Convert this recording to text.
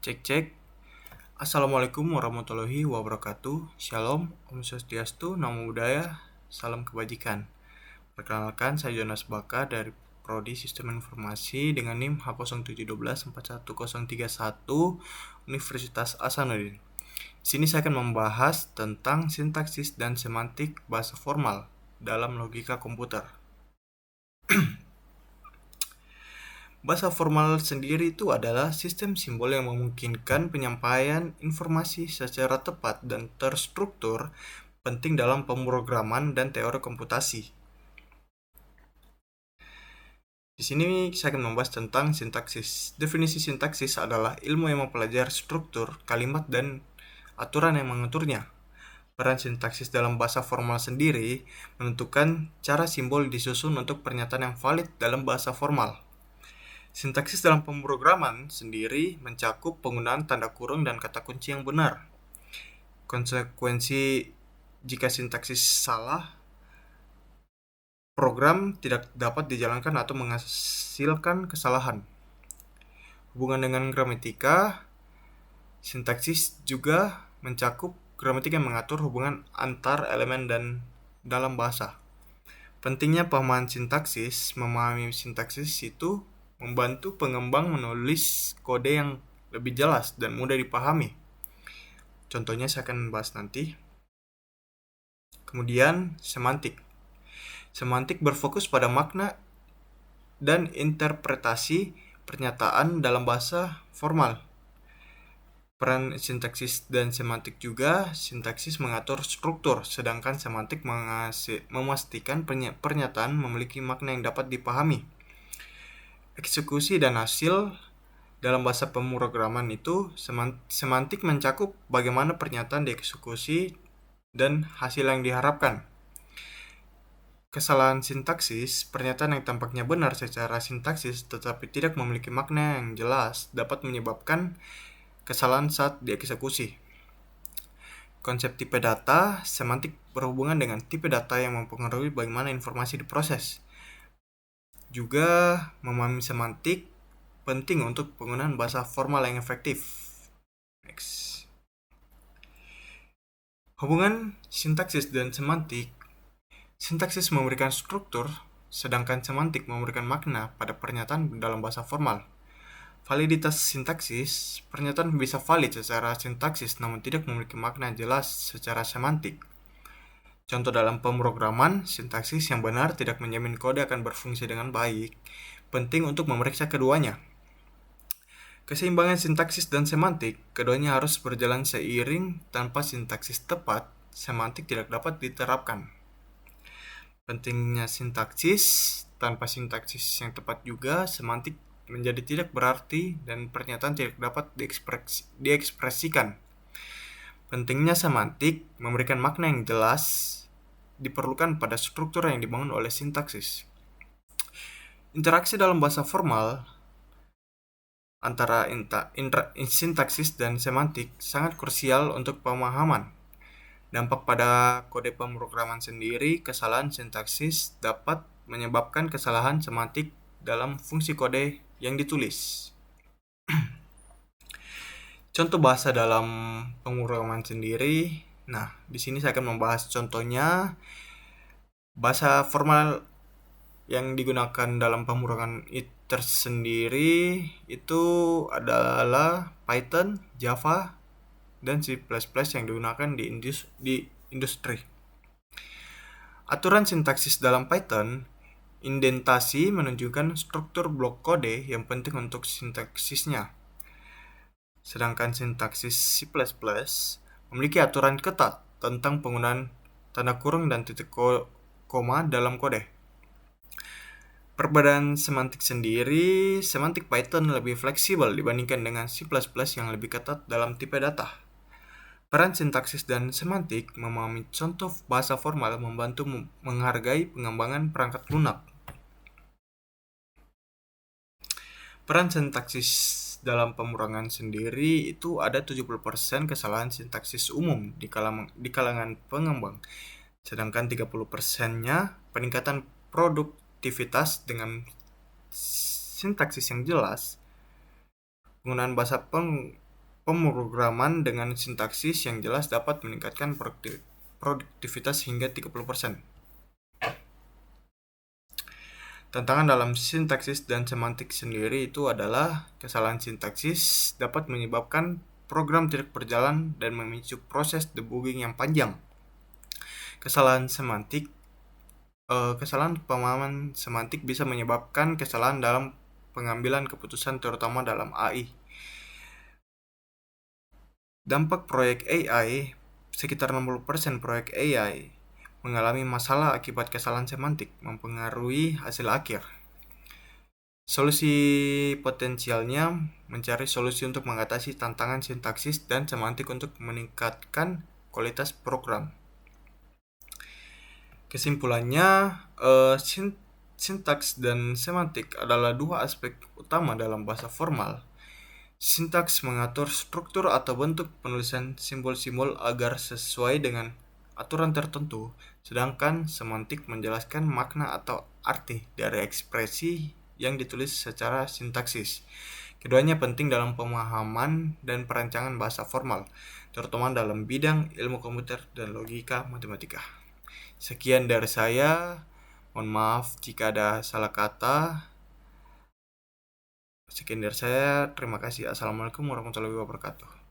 Cek cek. Assalamualaikum warahmatullahi wabarakatuh. Shalom, Om Swastiastu, Namo Buddhaya, salam kebajikan. Perkenalkan, saya Jonas Baka dari Prodi Sistem Informasi dengan NIM H0712411031 Universitas Hasanuddin. Di sini saya akan membahas tentang sintaksis dan semantik bahasa formal dalam logika komputer. Bahasa formal sendiri itu adalah sistem simbol yang memungkinkan penyampaian informasi secara tepat dan terstruktur, penting dalam pemrograman dan teori komputasi. Di sini saya akan membahas tentang sintaksis. Definisi sintaksis adalah ilmu yang mempelajari struktur, kalimat, dan aturan yang mengaturnya. Peran sintaksis dalam bahasa formal sendiri menentukan cara simbol disusun untuk pernyataan yang valid dalam bahasa formal. Sintaksis dalam pemrograman sendiri mencakup penggunaan tanda kurung dan kata kunci yang benar. Konsekuensi jika sintaksis salah, program tidak dapat dijalankan atau menghasilkan kesalahan. Hubungan dengan gramatika, sintaksis juga mencakup gramatika yang mengatur hubungan antar elemen dan dalam bahasa. Pentingnya pemahaman sintaksis. Memahami sintaksis itu membantu pengembang menulis kode yang lebih jelas dan mudah dipahami. Contohnya saya akan bahas nanti. Kemudian, semantik. Semantik berfokus pada makna dan interpretasi pernyataan dalam bahasa formal. Peran sintaksis dan semantik juga, sintaksis mengatur struktur, sedangkan semantik memastikan pernyataan memiliki makna yang dapat dipahami. Eksekusi dan hasil dalam bahasa pemrograman itu, semantik mencakup bagaimana pernyataan dieksekusi dan hasil yang diharapkan. Kesalahan sintaksis, pernyataan yang tampaknya benar secara sintaksis tetapi tidak memiliki makna yang jelas dapat menyebabkan kesalahan saat dieksekusi. Konsep tipe data, semantik berhubungan dengan tipe data yang mempengaruhi bagaimana informasi diproses. Juga memahami semantik penting untuk penggunaan bahasa formal yang efektif. Next. Hubungan sintaksis dan semantik. Sintaksis memberikan struktur, sedangkan semantik memberikan makna pada pernyataan dalam bahasa formal. Validitas sintaksis, pernyataan bisa valid secara sintaksis namun tidak memiliki makna jelas secara semantik. Contoh dalam pemrograman, sintaksis yang benar tidak menjamin kode akan berfungsi dengan baik. Penting untuk memeriksa keduanya. Keseimbangan sintaksis dan semantik, keduanya harus berjalan seiring. Tanpa sintaksis tepat, semantik tidak dapat diterapkan. Pentingnya sintaksis, tanpa sintaksis yang tepat juga, semantik menjadi tidak berarti dan pernyataan tidak dapat diekspresikan. Pentingnya semantik, memberikan makna yang jelas, diperlukan pada struktur yang dibangun oleh sintaksis. Interaksi dalam bahasa formal antara sintaksis dan semantik sangat krusial untuk pemahaman. Dampak pada kode pemrograman sendiri, kesalahan sintaksis dapat menyebabkan kesalahan semantik dalam fungsi kode yang ditulis. Contoh bahasa dalam pemrograman sendiri. Nah, di sini saya akan membahas contohnya. Bahasa formal yang digunakan dalam pemrograman tersendiri itu adalah Python, Java, dan C++ yang digunakan di industri. Aturan sintaksis dalam Python, indentasi menunjukkan struktur blok kode yang penting untuk sintaksisnya. Sedangkan sintaksis C++ memiliki aturan ketat tentang penggunaan tanda kurung dan titik koma dalam kode. Perbedaan semantik sendiri, semantik Python lebih fleksibel dibandingkan dengan C++ yang lebih ketat dalam tipe data. Peran sintaksis dan semantik memahami contoh bahasa formal membantu menghargai pengembangan perangkat lunak. Peran sintaksis dalam pemrograman sendiri itu ada 70% kesalahan sintaksis umum di kalangan pengembang, sedangkan 30%-nya peningkatan produktivitas dengan sintaksis yang jelas. Penggunaan bahasa Pemrograman dengan sintaksis yang jelas dapat meningkatkan produktivitas hingga 30%. Tantangan dalam sintaksis dan semantik sendiri itu adalah kesalahan sintaksis dapat menyebabkan program tidak berjalan dan memicu proses debugging yang panjang. Kesalahan pemahaman semantik bisa menyebabkan kesalahan dalam pengambilan keputusan terutama dalam AI. Dampak proyek AI, sekitar 60% proyek AI mengalami masalah akibat kesalahan semantik mempengaruhi hasil akhir. Solusi potensialnya mencari solusi untuk mengatasi tantangan sintaksis dan semantik untuk meningkatkan kualitas program. Kesimpulannya, sintaks dan semantik adalah dua aspek utama dalam bahasa formal. Sintaks mengatur struktur atau bentuk penulisan simbol-simbol agar sesuai dengan aturan tertentu, sedangkan semantik menjelaskan makna atau arti dari ekspresi yang ditulis secara sintaksis. Keduanya penting dalam pemahaman dan perancangan bahasa formal, terutama dalam bidang ilmu komputer dan logika matematika. Sekian dari saya. Mohon maaf jika ada salah kata. Sekian dari saya. Terima kasih. Assalamualaikum warahmatullahi wabarakatuh.